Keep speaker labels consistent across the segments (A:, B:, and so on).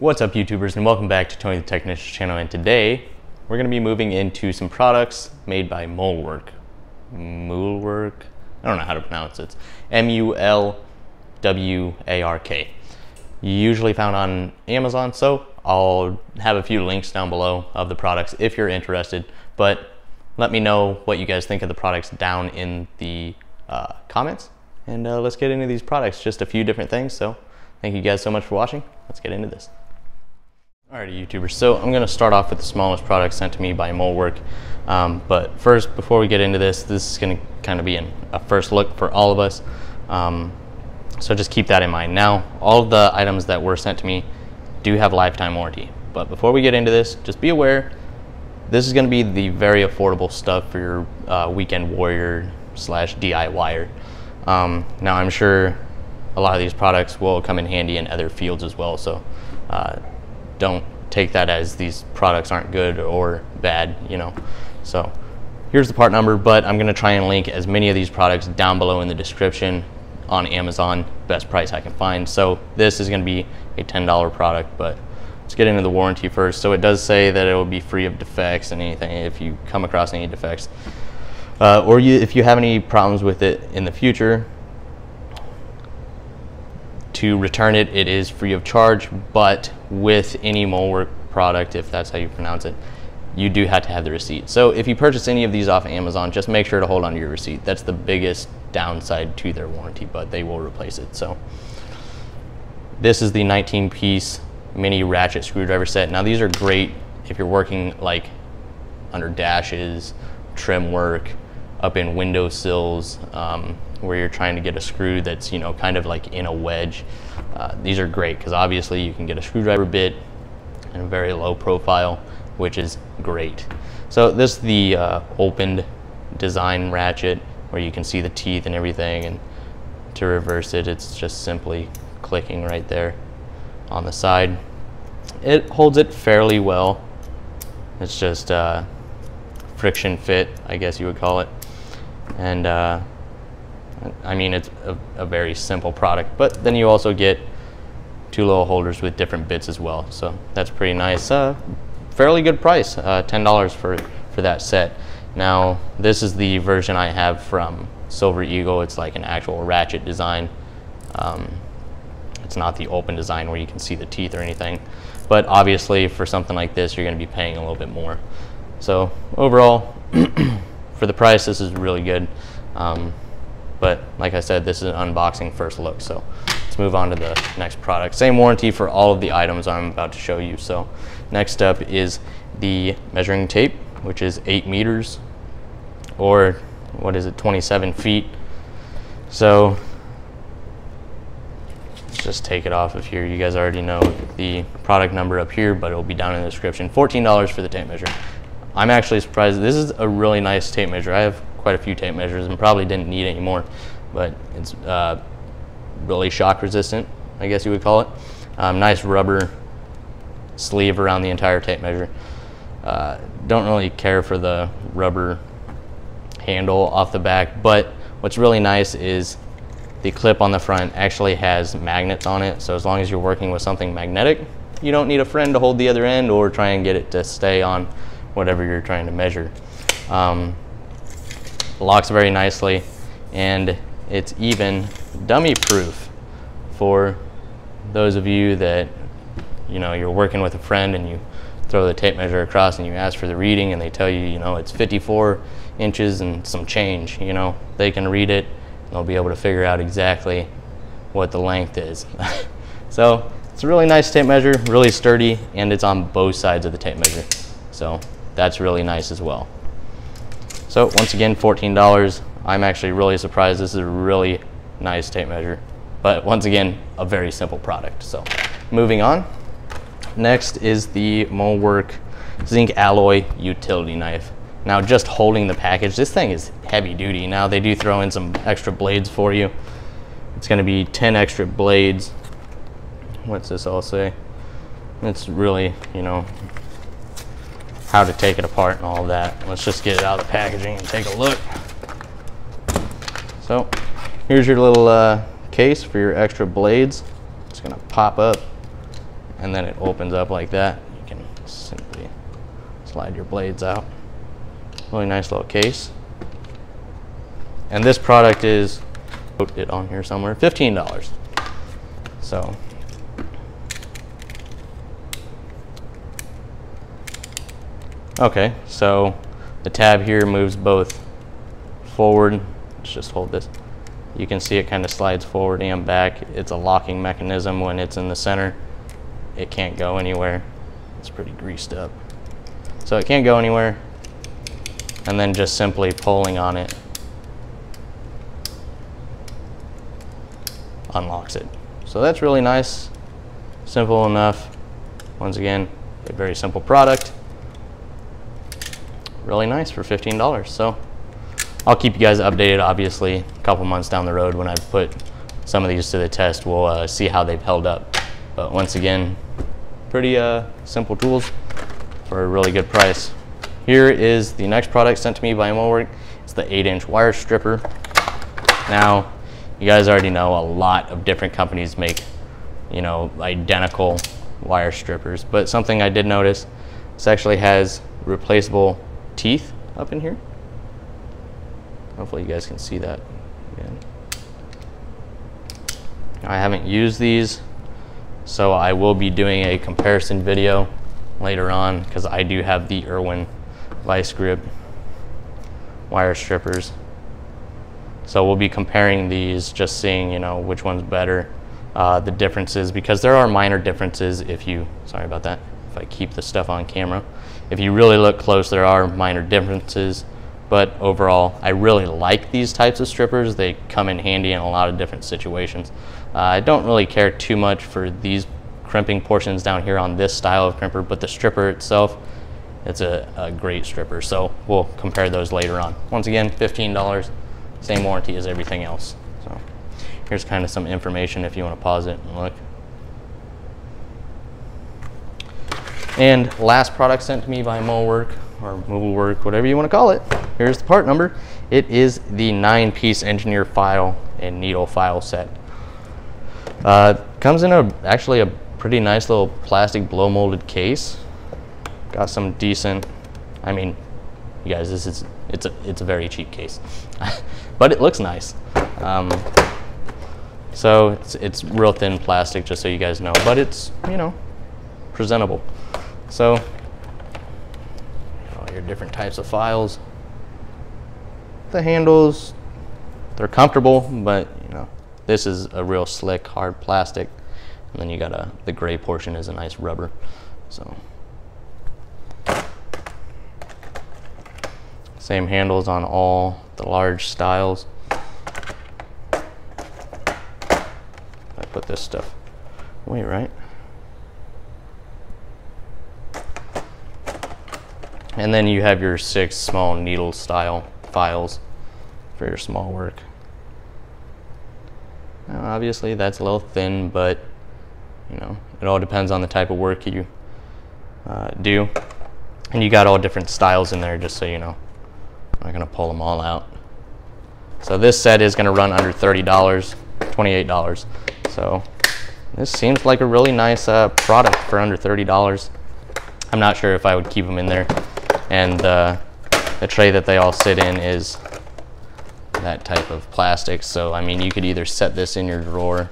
A: What's up, YouTubers, and welcome back to Tony the Technician's channel. And today we're going to be moving into some products made by Mulwark. Mulwark? I don't know how to pronounce it. It's M-U-L-W-A-R-K. Usually found on Amazon, so I'll have a few links down below of the products if you're interested. But let me know what you guys think of the products down in the comments. And let's get into these products. Just a few different things. So thank you guys so much for watching. Let's get into this. Alrighty, YouTubers, so I'm going to start off with the smallest product sent to me by Mulwark. But first, before we get into this is going to kind of be a first look for all of us. So just keep that in mind. Now, all of the items that were sent to me do have lifetime warranty. But before we get into this, just be aware, this is going to be the very affordable stuff for your weekend warrior / DIYer. Now, I'm sure a lot of these products will come in handy in other fields as well. So don't take that as these products aren't good or bad, you know. So here's the part number, but I'm going to try and link as many of these products down below in the description on Amazon, best price I can find. So this is going to be a $10 product, but let's get into the warranty first. So it does say that it will be free of defects and anything if you come across any defects, or if you have any problems with it in the future. To return it, it is free of charge, but with any Mulwark product, if that's how you pronounce it, you do have to have the receipt. So if you purchase any of these off of Amazon, just make sure to hold on to your receipt. That's the biggest downside to their warranty, but they will replace it. So this is the 19-piece mini ratchet screwdriver set. Now these are great if you're working like under dashes, trim work, up in windowsills, where you're trying to get a screw that's, you know, kind of like in a wedge. These are great because obviously you can get a screwdriver bit and a very low profile, which is great. So this is the opened design ratchet where you can see the teeth and everything, and to reverse it, it's just simply clicking right there on the side. It holds it fairly well. It's just friction fit, I guess you would call it. And I mean, it's a very simple product, but then you also get two little holders with different bits as well. So that's pretty nice. Fairly good price, $10 for that set. Now, this is the version I have from Silver Eagle. It's like an actual ratchet design. It's not the open design where you can see the teeth or anything. But obviously, for something like this, you're going to be paying a little bit more. So overall, for the price, this is really good. But like I said, this is an unboxing first look. So let's move on to the next product. Same warranty for all of the items I'm about to show you. So next up is the measuring tape, which is 8 meters, or what is it, 27 feet. So let's just take it off of here. You guys already know the product number up here, but it'll be down in the description. $14 for the tape measure. I'm actually surprised. This is a really nice tape measure. I have quite a few tape measures and probably didn't need any more, but it's really shock resistant, I guess you would call it. Nice rubber sleeve around the entire tape measure. Don't really care for the rubber handle off the back, but what's really nice is the clip on the front actually has magnets on it. So as long as you're working with something magnetic, you don't need a friend to hold the other end or try and get it to stay on whatever you're trying to measure. Locks very nicely, and it's even dummy proof for those of you that, you know, you're working with a friend and you throw the tape measure across and you ask for the reading and they tell you, you know, it's 54 inches and some change. You know, they can read it and they'll be able to figure out exactly what the length is. So it's a really nice tape measure, really sturdy, and it's on both sides of the tape measure. So that's really nice as well. So once again, $14. I'm actually really surprised. This is a really nice tape measure, but once again, a very simple product. So moving on. Next is the Mulwark Zinc Alloy Utility Knife. Now, just holding the package, this thing is heavy duty. Now they do throw in some extra blades for you. It's going to be 10 extra blades. What's this all say? It's really, you know, how to take it apart and all of that. Let's just get it out of the packaging and take a look. So here's your little case for your extra blades. It's gonna pop up and then it opens up like that. You can simply slide your blades out. Really nice little case. And this product is, put it on here somewhere, $15. So okay, so the tab here moves both forward. Let's just hold this. You can see it kind of slides forward and back. It's a locking mechanism. When it's in the center, it can't go anywhere. It's pretty greased up. So it can't go anywhere. And then just simply pulling on it unlocks it. So that's really nice, simple enough. Once again, a very simple product. Really nice for $15. So I'll keep you guys updated, obviously, a couple months down the road when I put some of these to the test. We'll see how they've held up. But once again, pretty simple tools for a really good price. Here is the next product sent to me by Mulwark. It's the 8-inch wire stripper. Now, you guys already know a lot of different companies make, you know, identical wire strippers. But something I did notice, this actually has replaceable teeth up in here. Hopefully you guys can see that again. I haven't used these, so I will be doing a comparison video later on, because I do have the Irwin vice grip wire strippers. So we'll be comparing these, just seeing, you know, which one's better, the differences, because there are minor differences if you, sorry about that, if I keep the stuff on camera. If you really look close, there are minor differences, but overall, I really like these types of strippers. They come in handy in a lot of different situations. I don't really care too much for these crimping portions down here on this style of crimper, but the stripper itself, it's a great stripper. So we'll compare those later on. Once again, $15, same warranty as everything else. So here's kind of some information if you want to pause it and look. And last product sent to me by Mulwark, or Mulwark, whatever you want to call it. Here's the part number. It is the 9-piece engineer file and needle file set. Comes in actually a pretty nice little plastic blow molded case. Got some decent, I mean, you guys, it's a very cheap case, but it looks nice. So it's real thin plastic, just so you guys know, but it's, you know, presentable. So all your different types of files. The handles, they're comfortable, but you know, this is a real slick, hard plastic. And then you got the gray portion is a nice rubber. So same handles on all the large styles. I put this stuff away, right? And then you have your 6 small needle style files for your small work. Now, obviously that's a little thin, but you know, it all depends on the type of work you do. And you got all different styles in there, just so you know. I'm not gonna pull them all out. So this set is gonna run under $30, $28. So this seems like a really nice product for under $30. I'm not sure if I would keep them in there. And the tray that they all sit in is that type of plastic. So I mean, you could either set this in your drawer,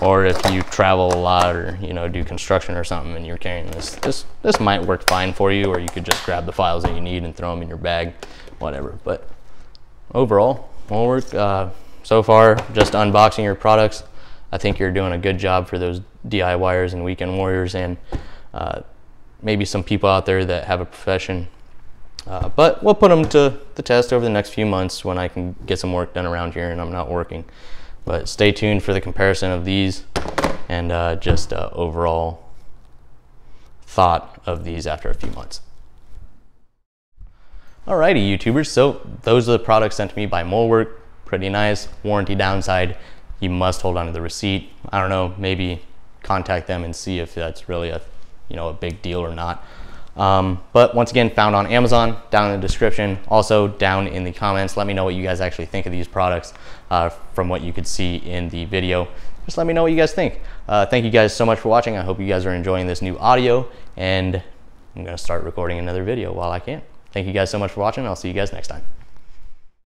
A: or if you travel a lot, or you know, do construction or something and you're carrying this might work fine for you, or you could just grab the files that you need and throw them in your bag, whatever. But overall, Mulwark, so far, just unboxing your products, I think you're doing a good job for those DIYers and weekend warriors, and maybe some people out there that have a profession. But we'll put them to the test over the next few months when I can get some work done around here and I'm not working. But stay tuned for the comparison of these and just overall thought of these after a few months. Alrighty, YouTubers, so those are the products sent to me by Mulwark. Pretty nice. Warranty downside, you must hold on to the receipt. I don't know, maybe contact them and see if that's really a big deal or not. But once again, found on Amazon, down in the description, also down in the comments. Let me know what you guys actually think of these products from what you could see in the video. Just let me know what you guys think. Thank you guys so much for watching. I hope you guys are enjoying this new audio, and I'm gonna start recording another video while I can. Thank you guys so much for watching. I'll see you guys next time.